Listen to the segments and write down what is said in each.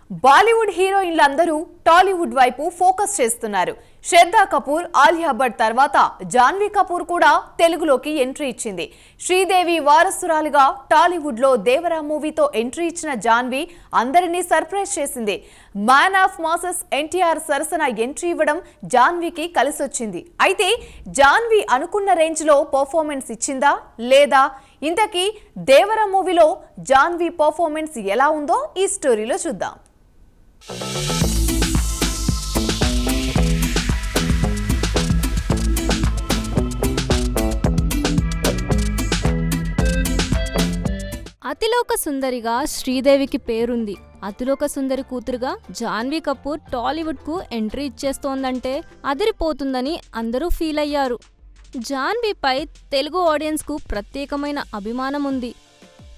బాలీవుడ్ హీరోయిన్లందరూ టాలీవుడ్ వైపు ఫోకస్ చేస్తున్నారు. శ్రద్ధా కపూర్, ఆలియా భట్ తర్వాత జాన్వీ కపూర్ కూడా తెలుగులోకి ఎంట్రీ ఇచ్చింది. శ్రీదేవి వారసురాలుగా టాలీవుడ్ లో దేవరా మూవీతో ఎంట్రీ ఇచ్చిన జాన్వీ అందరినీ సర్ప్రైజ్ చేసింది. మ్యాన్ ఆఫ్ మాసెస్ ఎన్టీఆర్ సరసన ఎంట్రీ ఇవ్వడం జాన్వీకి కలిసొచ్చింది. అయితే జాన్వీ అనుకున్న రేంజ్ లో పర్ఫార్మెన్స్ ఇచ్చిందా లేదా? ఇంతకీ దేవరా మూవీలో జాన్వీ పర్ఫార్మెన్స్ ఎలా ఉందో ఈ స్టోరీలో చూద్దాం. అతిలోక సుందరిగా శ్రీదేవికి పేరుంది. అతిలోక సుందరి కూతురుగా జాన్వీ కపూర్ టాలీవుడ్ కు ఎంట్రీ ఇచ్చేస్తోందంటే అదిరిపోతుందని అందరూ ఫీల్ అయ్యారు. జాన్వీపై తెలుగు ఆడియన్స్ కు ప్రత్యేకమైన అభిమానం ఉంది.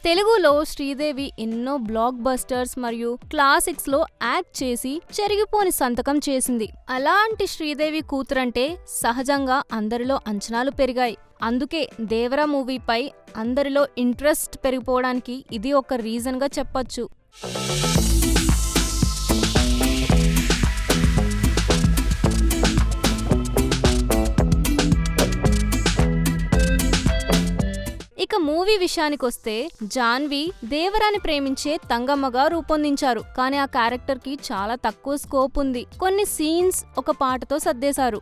తెలుగులో శ్రీదేవి ఎన్నో బ్లాక్ బస్టర్స్ మరియు క్లాసిక్స్ లో యాక్ట్ చేసి చెరిగిపోని సంతకం చేసింది. అలాంటి శ్రీదేవి కూతురంటే సహజంగా అందరిలో అంచనాలు పెరిగాయి. అందుకే దేవరా మూవీపై అందరిలో ఇంట్రెస్ట్ పెరిగిపోవడానికి ఇది ఒక రీజన్ గా చెప్పొచ్చు. ఇక మూవీ విషయానికొస్తే జాన్వీ దేవరాని ప్రేమించే తంగమ్మగా రూపొందించారు. కానీ ఆ క్యారెక్టర్ కి చాలా తక్కువ స్కోప్ ఉంది. కొన్ని సీన్స్ ఒక పాటతో సర్దేశారు.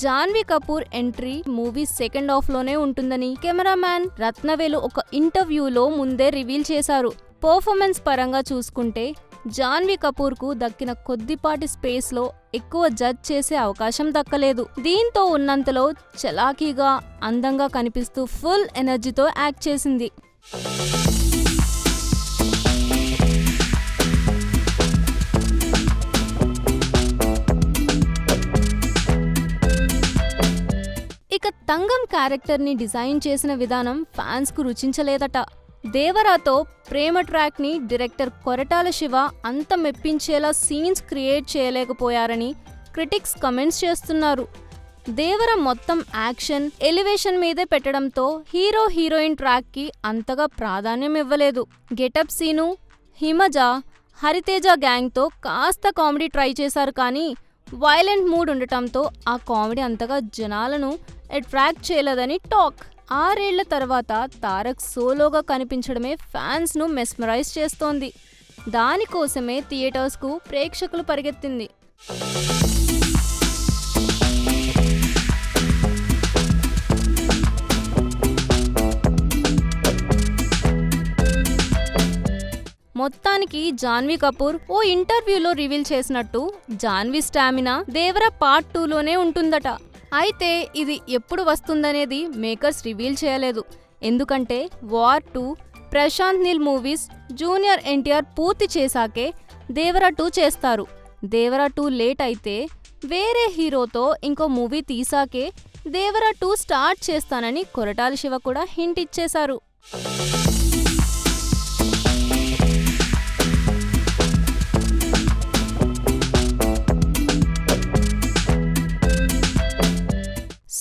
Janhvi Kapoor entry movie second half లోనే ఉంటుందని కెమెరామ్యాన్ రత్నవేలు ఒక ఇంటర్వ్యూలో ముందే రివీల్ చేశారు. పర్ఫార్మెన్స్ పరంగా చూసుకుంటే జాన్వీ కపూర్ కు దక్కిన కొద్దిపాటి స్పేస్ లో ఎక్కువ జడ్జ్ చేసే అవకాశం దక్కలేదు. దీంతో ఉన్నంతలో చలాకీగా అందంగా కనిపిస్తూ ఫుల్ ఎనర్జీతో యాక్ట్ చేసింది. ఇక తంగం క్యారెక్టర్ ని డిజైన్ చేసిన విధానం ఫ్యాన్స్ కు రుచించలేదట. దేవరాతో ప్రేమ ట్రాక్ ని డైరెక్టర్ కొరటాల శివ అంత మెప్పించేలా సీన్స్ క్రియేట్ చేయలేకపోయారని క్రిటిక్స్ కమెంట్స్ చేస్తున్నారు. దేవర మొత్తం యాక్షన్ ఎలివేషన్ మీదే పెట్టడంతో హీరో హీరోయిన్ ట్రాక్ కి అంతగా ప్రాధాన్యం ఇవ్వలేదు. గెటప్ సీను, హిమజ, హరితేజ గ్యాంగ్ తో కాస్త కామెడీ ట్రై చేశారు. కానీ వైలెంట్ మూడ్ ఉండటంతో ఆ కామెడీ అంతగా జనాలను అట్రాక్ట్ చేయలేదని టాక్. 6 ఏళ్ల తర్వాత తారక్ సోలోగా కనిపించడమే ఫ్యాన్స్ ను మెస్మరైజ్ చేస్తోంది. దానికోసమే థియేటర్స్ కు ప్రేక్షకులు పరిగెత్తింది. మొత్తానికి జాన్వీ కపూర్ ఓ ఇంటర్వ్యూలో రివీల్ చేసినట్టు జాన్వీ స్టామినా దేవరా పార్ట్ 2లోనే ఉంటుందట. అయితే ఇది ఎప్పుడు వస్తుందనేది మేకర్స్ రివీల్ చేయలేదు. ఎందుకంటే War 2, Prashanth Neel movies, junior NTR పూర్తి చేశాకే దేవరా 2 చేస్తారు. దేవరా 2 లేట్ అయితే వేరే హీరోతో ఇంకో మూవీ తీసాకే దేవరా 2 స్టార్ట్ చేస్తానని కొరటాల శివ కూడా హింట్ ఇచ్చేశారు.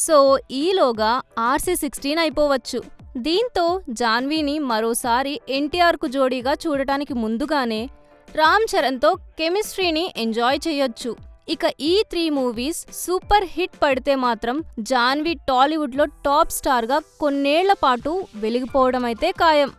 సో ఈలోగా RC16 అయిపోవచ్చు. దీంతో జాన్వీని మరోసారి ఎన్టీఆర్ కు జోడీగా చూడటానికి ముందుగానే రామ్ చరణ్తో కెమిస్ట్రీని ఎంజాయ్ చేయొచ్చు. ఇక ఈ 3 మూవీస్ సూపర్ హిట్ పడితే మాత్రం జాన్వీ టాలీవుడ్ లో టాప్ స్టార్ గా కొన్నేళ్ల పాటు వెలిగిపోవడం అయితే ఖాయం.